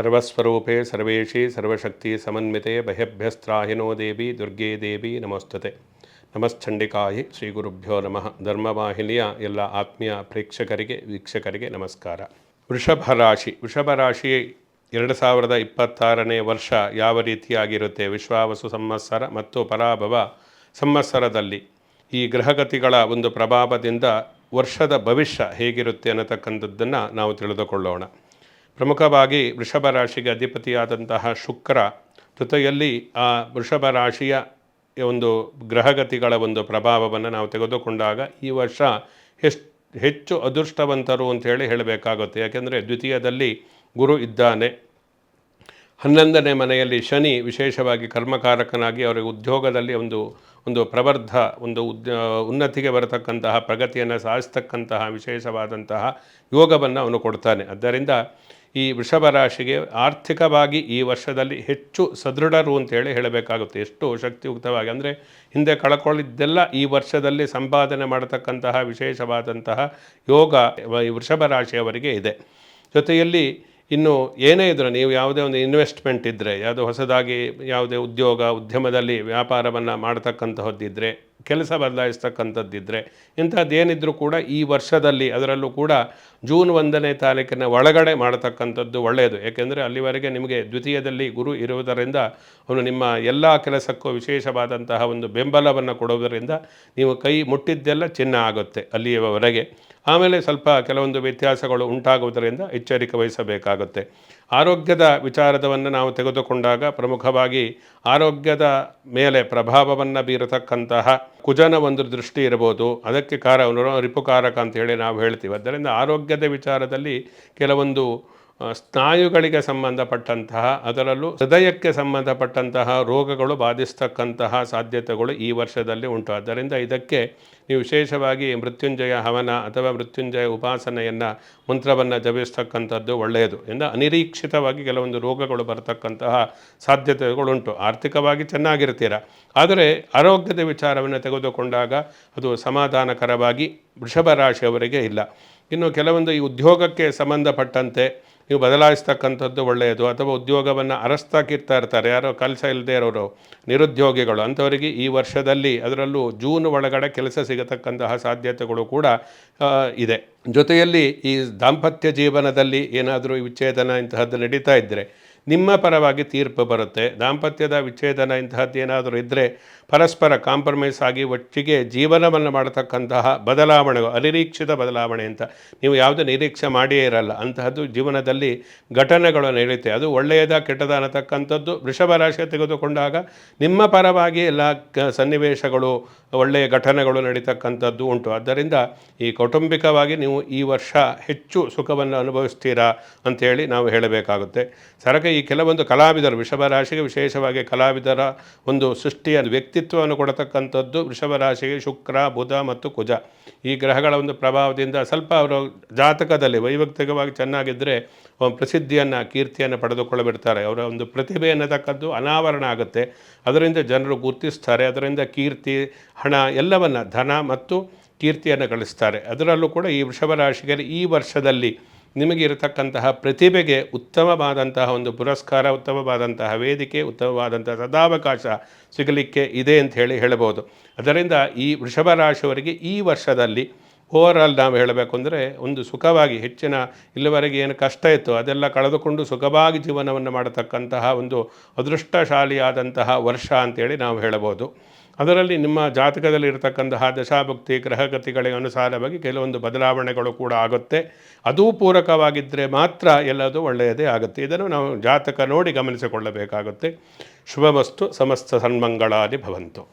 ಸರ್ವಸ್ವರೂಪೇ ಸರ್ವೇಶಿ ಸರ್ವಶಕ್ತಿ ಸಮನ್ವಿತೆ ಬಹ್ಯಭ್ಯಸ್ತ್ರಾಹಿನೋ ದೇವಿ ದುರ್ಗೆ ದೇವಿ ನಮಸ್ತುತೆ. ನಮಶ್ಚಂಡಿಕಾಯಿ ಶ್ರೀ ಗುರುಭ್ಯೋ ನಮಃ. ಧರ್ಮವಾಹಿನಿಯ ಎಲ್ಲ ಆತ್ಮೀಯ ಪ್ರೇಕ್ಷಕರಿಗೆ ವೀಕ್ಷಕರಿಗೆ ನಮಸ್ಕಾರ. ವೃಷಭ ರಾಶಿ 2026ನೇ ವರ್ಷ ಯಾವ ರೀತಿಯಾಗಿರುತ್ತೆ, ವಿಶ್ವಾವಸು ಸಂವತ್ಸರ ಮತ್ತು ಪರಾಭವ ಸಂವತ್ಸರದಲ್ಲಿ ಈ ಗ್ರಹಗತಿಗಳ ಒಂದು ಪ್ರಭಾವದಿಂದ ವರ್ಷದ ಭವಿಷ್ಯ ಹೇಗಿರುತ್ತೆ ಅನ್ನತಕ್ಕಂಥದ್ದನ್ನು ನಾವು ತಿಳಿದುಕೊಳ್ಳೋಣ. ಪ್ರಮುಖವಾಗಿ ವೃಷಭ ರಾಶಿಗೆ ಅಧಿಪತಿಯಾದಂತಹ ಶುಕ್ರ ಜೊತೆಯಲ್ಲಿ ಆ ವೃಷಭ ರಾಶಿಯ ಒಂದು ಗ್ರಹಗತಿಗಳ ಒಂದು ಪ್ರಭಾವವನ್ನು ನಾವು ತೆಗೆದುಕೊಂಡಾಗ ಈ ವರ್ಷ ಹೆಚ್ಚು ಅದೃಷ್ಟವಂತರು ಅಂತೇಳಿ ಹೇಳಬೇಕಾಗುತ್ತೆ. ಯಾಕೆಂದರೆ ದ್ವಿತೀಯದಲ್ಲಿ ಗುರು ಇದ್ದಾನೆ, 11ನೇ ಮನೆಯಲ್ಲಿ ಶನಿ ವಿಶೇಷವಾಗಿ ಕರ್ಮಕಾರಕನಾಗಿ ಅವರಿಗೆ ಉದ್ಯೋಗದಲ್ಲಿ ಒಂದು ಪ್ರವರ್ಧ ಉನ್ನತಿಗೆ ಬರತಕ್ಕಂತಹ ಪ್ರಗತಿಯನ್ನು ಸಾಧಿಸ್ತಕ್ಕಂತಹ ವಿಶೇಷವಾದಂತಹ ಯೋಗವನ್ನು ಅವನು ಕೊಡ್ತಾನೆ. ಆದ್ದರಿಂದ ಈ ವೃಷಭ ರಾಶಿಗೆ ಆರ್ಥಿಕವಾಗಿ ಈ ವರ್ಷದಲ್ಲಿ ಹೆಚ್ಚು ಸದೃಢರು ಅಂತೇಳಿ ಹೇಳಬೇಕಾಗುತ್ತೆ. ಎಷ್ಟು ಶಕ್ತಿಯುಕ್ತವಾಗಿ ಅಂದರೆ ಹಿಂದೆ ಕಳ್ಕೊಳ್ಳಿದ್ದೆಲ್ಲ ಈ ವರ್ಷದಲ್ಲಿ ಸಂಪಾದನೆ ಮಾಡತಕ್ಕಂತಹ ವಿಶೇಷವಾದಂತಹ ಯೋಗ ಈ ವೃಷಭ ರಾಶಿಯವರಿಗೆ ಇದೆ. ಜೊತೆಯಲ್ಲಿ ಇನ್ನು ಏನೇ ಇದ್ದರೂ ನೀವು ಯಾವುದೇ ಒಂದು ಇನ್ವೆಸ್ಟ್ಮೆಂಟ್ ಇದ್ದರೆ, ಯಾವುದೋ ಹೊಸದಾಗಿ ಯಾವುದೇ ಉದ್ಯಮದಲ್ಲಿ ವ್ಯಾಪಾರವನ್ನು ಮಾಡ್ತಕ್ಕಂತಹದ್ದಿದ್ದರೆ, ಕೆಲಸ ಬದಲಾಯಿಸ್ತಕ್ಕಂಥದ್ದಿದ್ದರೆ, ಇಂಥದ್ದೇನಿದ್ರೂ ಕೂಡ ಈ ವರ್ಷದಲ್ಲಿ ಅದರಲ್ಲೂ ಕೂಡ ಜೂನ್ 1ನೇ ತಾರೀಕಿನ ಒಳಗಡೆ ಮಾಡತಕ್ಕಂಥದ್ದು ಒಳ್ಳೆಯದು. ಏಕೆಂದರೆ ಅಲ್ಲಿವರೆಗೆ ನಿಮಗೆ ದ್ವಿತೀಯದಲ್ಲಿ ಗುರು ಇರುವುದರಿಂದ ಅವನು ನಿಮ್ಮ ಎಲ್ಲ ಕೆಲಸಕ್ಕೂ ವಿಶೇಷವಾದಂತಹ ಒಂದು ಬೆಂಬಲವನ್ನು ಕೊಡುವುದರಿಂದ ನೀವು ಕೈ ಮುಟ್ಟಿದ್ದೆಲ್ಲ ಚಿನ್ನ ಆಗುತ್ತೆ ಅಲ್ಲಿಯವರೆಗೆ. ಆಮೇಲೆ ಸ್ವಲ್ಪ ಕೆಲವೊಂದು ವ್ಯತ್ಯಾಸಗಳು ಉಂಟಾಗುವುದರಿಂದ ಎಚ್ಚರಿಕೆ ವಹಿಸಬೇಕಾಗುತ್ತೆ. ಆರೋಗ್ಯದ ವಿಚಾರವನ್ನು ನಾವು ತೆಗೆದುಕೊಂಡಾಗ ಪ್ರಮುಖವಾಗಿ ಆರೋಗ್ಯದ ಮೇಲೆ ಪ್ರಭಾವವನ್ನು ಬೀರತಕ್ಕಂತಹ ಕುಜನ ಒಂದು ದೃಷ್ಟಿ ಇರಬಹುದು. ಅದಕ್ಕೆ ರಿಪುಕಾರಕ ಅಂತೇಳಿ ನಾವು ಹೇಳ್ತೀವಿ. ಆದ್ದರಿಂದ ಆರೋಗ್ಯದ ವಿಚಾರದಲ್ಲಿ ಕೆಲವೊಂದು ಸ್ನಾಯುಗಳಿಗೆ ಸಂಬಂಧಪಟ್ಟಂತಹ, ಅದರಲ್ಲೂ ಹೃದಯಕ್ಕೆ ಸಂಬಂಧಪಟ್ಟಂತಹ ರೋಗಗಳು ಬಾಧಿಸ್ತಕ್ಕಂತಹ ಸಾಧ್ಯತೆಗಳು ಈ ವರ್ಷದಲ್ಲಿ ಉಂಟು. ಆದ್ದರಿಂದ ಇದಕ್ಕೆ ನೀವು ವಿಶೇಷವಾಗಿ ಮೃತ್ಯುಂಜಯ ಹವನ ಅಥವಾ ಮೃತ್ಯುಂಜಯ ಉಪಾಸನೆಯನ್ನು ಮಂತ್ರವನ್ನು ಜಪಿಸ್ತಕ್ಕಂಥದ್ದು ಒಳ್ಳೆಯದು. ಅನಿರೀಕ್ಷಿತವಾಗಿ ಕೆಲವೊಂದು ರೋಗಗಳು ಬರತಕ್ಕಂತಹ ಸಾಧ್ಯತೆಗಳುಂಟು. ಆರ್ಥಿಕವಾಗಿ ಚೆನ್ನಾಗಿರ್ತೀರ, ಆದರೆ ಆರೋಗ್ಯದ ವಿಚಾರವನ್ನು ತೆಗೆದುಕೊಂಡಾಗ ಅದು ಸಮಾಧಾನಕರವಾಗಿ ವೃಷಭ ರಾಶಿಯವರಿಗೆ ಇಲ್ಲ. ಇನ್ನು ಕೆಲವೊಂದು ಈ ಉದ್ಯೋಗಕ್ಕೆ ಸಂಬಂಧಪಟ್ಟಂತೆ ನೀವು ಬದಲಾಯಿಸ್ತಕ್ಕಂಥದ್ದು ಒಳ್ಳೆಯದು. ಅಥವಾ ಉದ್ಯೋಗವನ್ನು ಅರಸ್ತಾಕಿರ್ತಾ ಇರ್ತಾರೆ, ಯಾರೋ ಕೆಲಸ ಇಲ್ಲದೆ ಇರೋರು, ನಿರುದ್ಯೋಗಿಗಳು, ಅಂಥವರಿಗೆ ಈ ವರ್ಷದಲ್ಲಿ ಅದರಲ್ಲೂ ಜೂನ್ ಒಳಗಡೆ ಕೆಲಸ ಸಿಗತಕ್ಕಂತಹ ಸಾಧ್ಯತೆಗಳು ಕೂಡ ಇದೆ. ಜೊತೆಯಲ್ಲಿ ಈ ದಾಂಪತ್ಯ ಜೀವನದಲ್ಲಿ ಏನಾದರೂ ವಿಚ್ಛೇದನ ಇಂತಹದ್ದು ನಡೀತಾ ಇದ್ದರೆ ನಿಮ್ಮ ಪರವಾಗಿ ತೀರ್ಪು ಬರುತ್ತೆ. ದಾಂಪತ್ಯದ ವಿಚ್ಛೇದನ ಇಂತಹದ್ದು ಏನಾದರೂ ಇದ್ದರೆ ಪರಸ್ಪರ ಕಾಂಪ್ರಮೈಸ್ ಆಗಿ ಒಟ್ಟಿಗೆ ಜೀವನವನ್ನು ಮಾಡತಕ್ಕಂತಹ ಬದಲಾವಣೆಗಳು, ಅನಿರೀಕ್ಷಿತ ಬದಲಾವಣೆ ಅಂತ ನೀವು ಯಾವುದೇ ನಿರೀಕ್ಷೆ ಮಾಡಿಯೇ ಇರಲ್ಲ, ಅಂತಹದ್ದು ಜೀವನದಲ್ಲಿ ಘಟನೆಗಳು ನಡೀತೆ. ಅದು ಒಳ್ಳೆಯದ ಕೆಟ್ಟದ ಅನ್ನತಕ್ಕಂಥದ್ದು ವೃಷಭ ರಾಶಿ ತೆಗೆದುಕೊಂಡಾಗ ನಿಮ್ಮ ಪರವಾಗಿ ಎಲ್ಲ ಸನ್ನಿವೇಶಗಳು, ಒಳ್ಳೆಯ ಘಟನೆಗಳು ನಡೀತಕ್ಕಂಥದ್ದು ಉಂಟು. ಆದ್ದರಿಂದ ಈ ಕೌಟುಂಬಿಕವಾಗಿ ನೀವು ಈ ವರ್ಷ ಹೆಚ್ಚು ಸುಖವನ್ನು ಅನುಭವಿಸ್ತೀರಾ ಅಂಥೇಳಿ ನಾವು ಹೇಳಬೇಕಾಗುತ್ತೆ. ಈ ಕೆಲವೊಂದು ಕಲಾವಿದರು, ವೃಷಭ ರಾಶಿಗೆ ವಿಶೇಷವಾಗಿ ಕಲಾವಿದರ ಒಂದು ಸೃಷ್ಟಿಯ ವ್ಯಕ್ತಿತ್ವವನ್ನು ಕೊಡತಕ್ಕಂಥದ್ದು ವೃಷಭ ರಾಶಿಗೆ ಶುಕ್ರ, ಬುಧ ಮತ್ತು ಕುಜ ಈ ಗ್ರಹಗಳ ಒಂದು ಪ್ರಭಾವದಿಂದ ಸ್ವಲ್ಪ ಅವರು ಜಾತಕದಲ್ಲಿ ವೈಯಕ್ತಿಕವಾಗಿ ಚೆನ್ನಾಗಿದ್ದರೆ ಪ್ರಸಿದ್ಧಿಯನ್ನು, ಕೀರ್ತಿಯನ್ನು ಪಡೆದುಕೊಳ್ಳಬಿಡ್ತಾರೆ. ಅವರ ಒಂದು ಪ್ರತಿಭೆ ಅನ್ನತಕ್ಕದ್ದು ಅನಾವರಣ ಆಗುತ್ತೆ. ಅದರಿಂದ ಜನರು ಗುರುತಿಸ್ತಾರೆ. ಅದರಿಂದ ಕೀರ್ತಿ, ಹಣ ಎಲ್ಲವನ್ನು, ಧನ ಮತ್ತು ಕೀರ್ತಿಯನ್ನು ಗಳಿಸ್ತಾರೆ. ಅದರಲ್ಲೂ ಕೂಡ ಈ ವೃಷಭ ರಾಶಿಗೆ ಈ ವರ್ಷದಲ್ಲಿ ನಿಮಗೆ ಇರತಕ್ಕಂತಹ ಪ್ರತಿಭೆಗೆ ಉತ್ತಮವಾದಂತಹ ಒಂದು ಪುರಸ್ಕಾರ, ಉತ್ತಮವಾದಂತಹ ವೇದಿಕೆ, ಉತ್ತಮವಾದಂತಹ ಸದಾವಕಾಶ ಸಿಗಲಿಕ್ಕೆ ಇದೆ ಅಂತ ಹೇಳಬಹುದು. ಅದರಿಂದ ಈ ವೃಷಭ ರಾಶಿಯವರಿಗೆ ಈ ವರ್ಷದಲ್ಲಿ ಓವರಾಲ್ ನಾವು ಹೇಳಬೇಕು ಅಂದರೆ ಒಂದು ಸುಖವಾಗಿ ಇಲ್ಲಿವರೆಗೆ ಏನು ಕಷ್ಟ ಇತ್ತು ಅದೆಲ್ಲ ಕಳೆದುಕೊಂಡು ಸುಖವಾಗಿ ಜೀವನವನ್ನು ಮಾಡತಕ್ಕಂತಹ ಒಂದು ಅದೃಷ್ಟಶಾಲಿಯಾದಂತಹ ವರ್ಷ ಅಂತೇಳಿ ನಾವು ಹೇಳಬಹುದು. ಅದರಲ್ಲಿ ನಿಮ್ಮ ಜಾತಕದಲ್ಲಿ ಇರತಕ್ಕಂತಹ ದಶಾಭುಕ್ತಿ ಗ್ರಹಗತಿಗಳಿಗೆ ಅನುಸಾರವಾಗಿ ಕೆಲವೊಂದು ಬದಲಾವಣೆಗಳು ಕೂಡ ಆಗುತ್ತೆ. ಅದೂ ಪೂರಕವಾಗಿದ್ದರೆ ಮಾತ್ರ ಎಲ್ಲದೂ ಒಳ್ಳೆಯದೇ ಆಗುತ್ತೆ. ಇದನ್ನು ನಾವು ಜಾತಕ ನೋಡಿ ಗಮನಿಸಿಕೊಳ್ಳಬೇಕಾಗುತ್ತೆ. ಶುಭಮಸ್ತು. ಸಮಸ್ತ ಸನ್ಮಂಗಳಾನಿ ಭವಂತು.